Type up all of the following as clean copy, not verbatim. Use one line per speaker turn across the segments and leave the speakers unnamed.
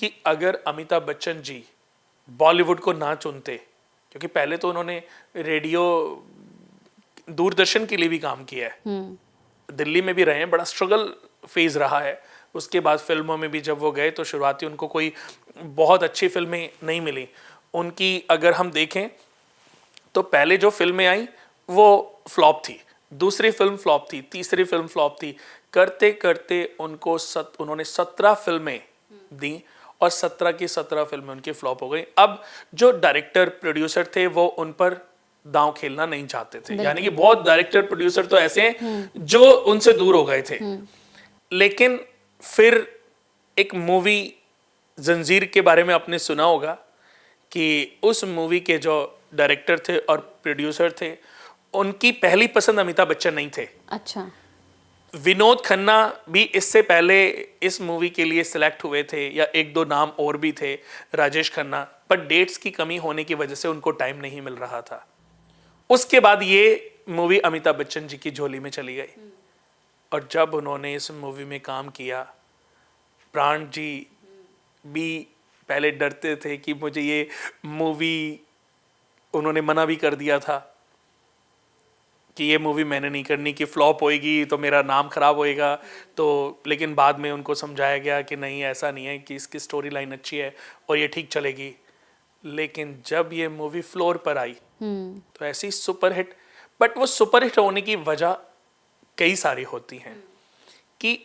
कि अगर अमिताभ बच्चन जी बॉलीवुड को ना चुनते, क्योंकि पहले तो उन्होंने रेडियो दूरदर्शन के लिए भी काम किया है, दिल्ली में भी रहे हैं, बड़ा स्ट्रगल फेज रहा है। उसके बाद फिल्मों में भी जब वो गए तो शुरुआती उनको कोई बहुत अच्छी फिल्में नहीं मिली उनकी। अगर हम देखें तो पहले जो फिल्में आई वो फ्लॉप थी, दूसरी फिल्म फ्लॉप थी, तीसरी फिल्म फ्लॉप थी, करते करते उनको उन्होंने 17 फिल्में दी और 17 की 17 फिल्में उनकी फ्लॉप हो गई। अब जो डायरेक्टर प्रोड्यूसर थे वो उन पर दांव खेलना नहीं चाहते थे, यानी कि बहुत डायरेक्टर प्रोड्यूसर तो ऐसे हैं जो उनसे दूर हो गए थे। लेकिन फिर एक मूवी जंजीर के बारे में आपने सुना होगा कि उस मूवी के जो डायरेक्टर थे और प्रोड्यूसर थे उनकी पहली पसंद अमिताभ बच्चन नहीं थे।
अच्छा।
विनोद खन्ना भी इससे पहले इस मूवी के लिए सिलेक्ट हुए थे, या एक दो नाम और भी थे, राजेश खन्ना, पर डेट्स की कमी होने की वजह से उनको टाइम नहीं मिल रहा था। उसके बाद ये मूवी अमिताभ बच्चन जी की झोली में चली गई और जब उन्होंने इस मूवी में काम किया, प्राण जी भी पहले डरते थे कि मुझे ये मूवी, उन्होंने मना भी कर दिया था कि ये मूवी मैंने नहीं करनी, कि फ्लॉप होएगी तो मेरा नाम खराब होएगा। तो लेकिन बाद में उनको समझाया गया कि नहीं, ऐसा नहीं है, कि इसकी स्टोरी लाइन अच्छी है और ये ठीक चलेगी। लेकिन जब ये मूवी फ्लोर पर आई तो ऐसी सुपरहिट, बट वो सुपरहिट होने की वजह कई सारी होती हैं कि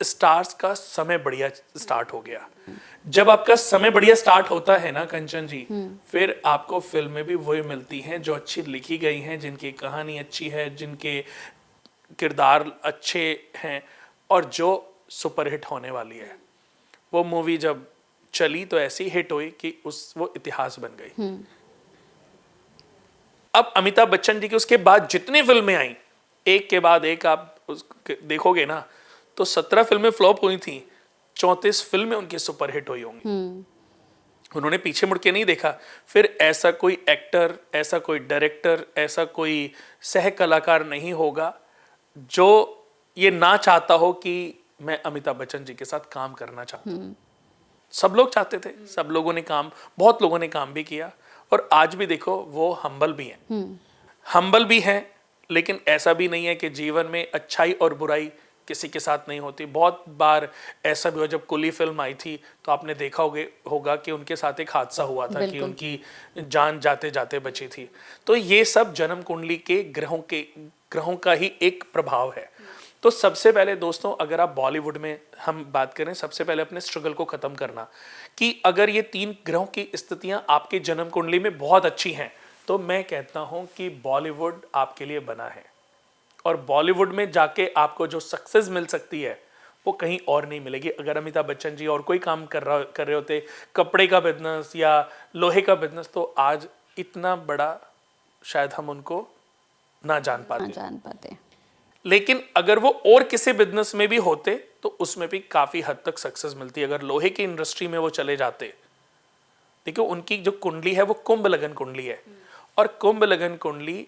स्टार्स का समय बढ़िया स्टार्ट हो गया। जब आपका समय बढ़िया स्टार्ट होता है ना कंचन जी, फिर आपको फिल्में भी वही मिलती हैं जो अच्छी लिखी गई हैं, जिनकी कहानी अच्छी है, जिनके किरदार अच्छे हैं और जो सुपरहिट होने वाली है। वो मूवी जब चली तो ऐसी हिट हुई कि वो इतिहास बन गई। अब अमिताभ बच्चन जी की उसके बाद जितनी फिल्में आई, एक के बाद एक आप देखोगे ना, तो 17 फिल्में फ्लॉप हुई थी, 34 फिल्में उनकी सुपरहिट हुई होंगी। उन्होंने पीछे मुड़ के नहीं देखा। फिर ऐसा कोई एक्टर, ऐसा कोई डायरेक्टर, ऐसा कोई सह कलाकार नहीं होगा जो ये ना चाहता हो कि मैं अमिताभ बच्चन जी के साथ काम करना चाहता हूँ। सब लोग चाहते थे, सब लोगों ने काम, बहुत लोगों ने काम भी किया और आज भी देखो वो हम्बल भी हैं। हम्बल भी हैं, लेकिन ऐसा भी नहीं है कि जीवन में अच्छाई और बुराई किसी के साथ नहीं होती। बहुत बार ऐसा भी हुआ, जब कुली फिल्म आई थी तो आपने देखा होगा कि उनके साथ एक हादसा हुआ था कि उनकी जान जाते जाते बची थी। तो ये सब जन्म कुंडली के ग्रहों का ही एक प्रभाव है। तो सबसे पहले दोस्तों, अगर आप बॉलीवुड में हम बात करें, सबसे पहले अपने स्ट्रगल को खत्म करना, कि अगर ये 3 ग्रहों की स्थितियां आपके जन्म कुंडली में बहुत अच्छी हैं तो मैं कहता हूं कि बॉलीवुड आपके लिए बना है। और बॉलीवुड में जाके आपको जो सक्सेस मिल सकती है वो कहीं और नहीं मिलेगी। अगर अमिताभ बच्चन जी और कोई काम कर रहे होते, कपड़े का बिजनेस या लोहे का बिजनेस, तो आज इतना बड़ा शायद हम उनको ना जान पाते। लेकिन अगर वो और किसी बिजनेस में भी होते तो उसमें भी काफी हद तक सक्सेस मिलती। अगर लोहे की इंडस्ट्री में वो चले जाते, देखिए उनकी जो कुंडली है वो कुंभ लगन कुंडली है, और कुंभ लगन कुंडली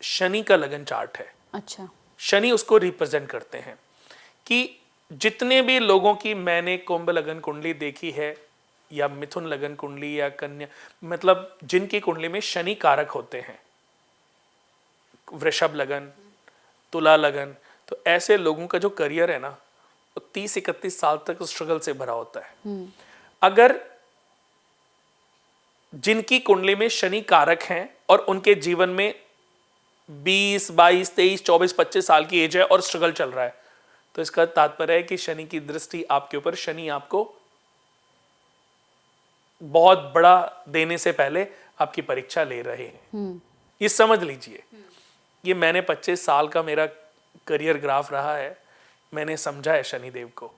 शनि का लगन चार्ट है।
अच्छा।
शनि उसको रिप्रेजेंट करते हैं कि जितने भी लोगों की मैंने कुंभ लगन कुंडली देखी है, या मिथुन लगन कुंडली, या कन्या, मतलब जिनकी कुंडली में शनि कारक होते हैं, वृषभ लगन, तुला लगन, तो ऐसे लोगों का जो करियर है ना वो 30-31 साल तक स्ट्रगल से भरा होता है। अगर जिनकी कुंडली में शनि कारक हैं और उनके जीवन में 20, 22, 23, 24, 25 साल की एज है और स्ट्रगल चल रहा है, तो इसका तात्पर्य है कि शनि की दृष्टि आपके ऊपर, शनि आपको बहुत बड़ा देने से पहले आपकी परीक्षा ले रहे हैं। ये समझ लीजिए। ये मैंने 25 साल का मेरा करियर ग्राफ रहा है, मैंने समझा है शनिदेव को,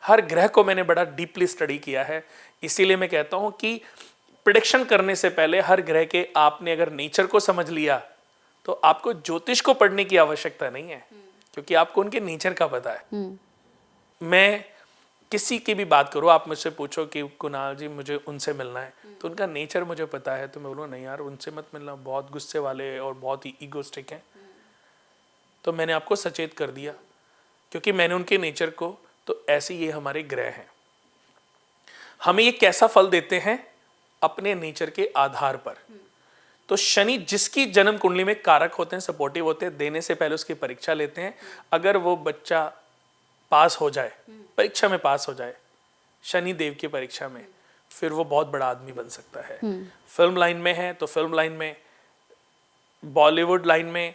हर ग्रह को मैंने बड़ा डीपली स्टडी किया है। इसीलिए मैं कहता हूं कि प्रेडिक्शन करने से पहले हर ग्रह के आपने अगर नेचर को समझ लिया तो आपको ज्योतिष को पढ़ने की आवश्यकता नहीं है, क्योंकि आपको उनके नेचर का पता है। मैं किसी की भी बात करूँ, आप मुझसे पूछो कि कुणाल जी मुझे उनसे मिलना है, तो उनका नेचर मुझे पता है, तो मैं बोलूँ नहीं यार उनसे मत मिलना, बहुत गुस्से वाले और बहुत ही ईगोस्टिक हैं। तो मैंने आपको सचेत कर दिया क्योंकि मैंने उनके नेचर को, तो ऐसे ये हमारे ग्रह हैं। हमें ये कैसा फल देते हैं? अपने नेचर के आधार पर। तो शनि जिसकी जन्म कुंडली में कारक होते हैं, सपोर्टिव होते हैं, देने से पहले उसकी परीक्षा लेते हैं। अगर वो बच्चा पास हो जाए, परीक्षा में पास हो जाए, शनि देव की परीक्षा में, फिर वो बहुत बड़ा आदमी बन सकता है। फिल्म लाइन में है तो फिल्म लाइन में, बॉलीवुड लाइन में,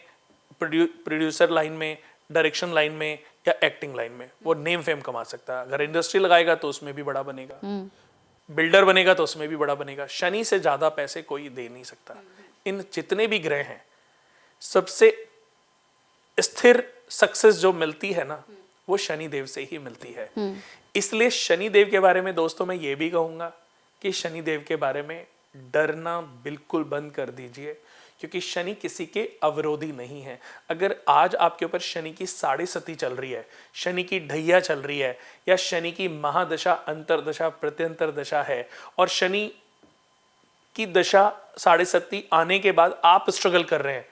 प्रोड्यूसर लाइन में, डायरेक्शन लाइन में या एक्टिंग लाइन में वो नेम फेम कमा सकता है। अगर इंडस्ट्री लगाएगा तो उसमें भी बड़ा बनेगा, बिल्डर बनेगा तो उसमें भी बड़ा बनेगा। शनि से ज्यादा पैसे कोई दे नहीं सकता। इन जितने भी ग्रह हैं, सबसे स्थिर सक्सेस जो मिलती है ना, वो शनि देव से ही मिलती है। इसलिए शनि देव के बारे में दोस्तों मैं ये भी कहूंगा कि शनि देव के बारे में डरना बिल्कुल बंद कर दीजिए, क्योंकि शनि किसी के अवरोधी नहीं है। अगर आज आपके ऊपर शनि की साढ़े सती चल रही है, शनि की ढैया चल रही है, या शनि की महादशा, अंतरदशा, प्रत्यंतर दशा है, और शनि की दशा साढ़े सती आने के बाद आप स्ट्रगल कर रहे हैं,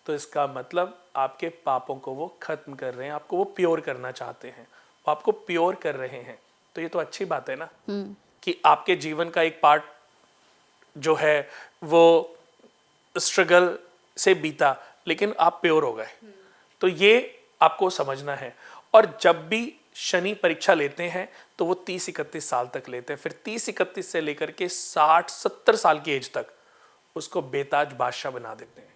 तो इसका मतलब आपके पापों को वो खत्म कर रहे हैं, आपको वो प्योर करना चाहते हैं, वो आपको प्योर कर रहे हैं। तो ये तो अच्छी बात है ना, कि आपके जीवन का एक पार्ट जो है वो स्ट्रगल से बीता, लेकिन आप प्योर हो गए। तो ये आपको समझना है। और जब भी शनि परीक्षा लेते हैं तो वो 30-31 साल तक लेते हैं, फिर 30-31 से लेकर के 60-70 साल की एज तक उसको बेताज बादशाह बना देते हैं।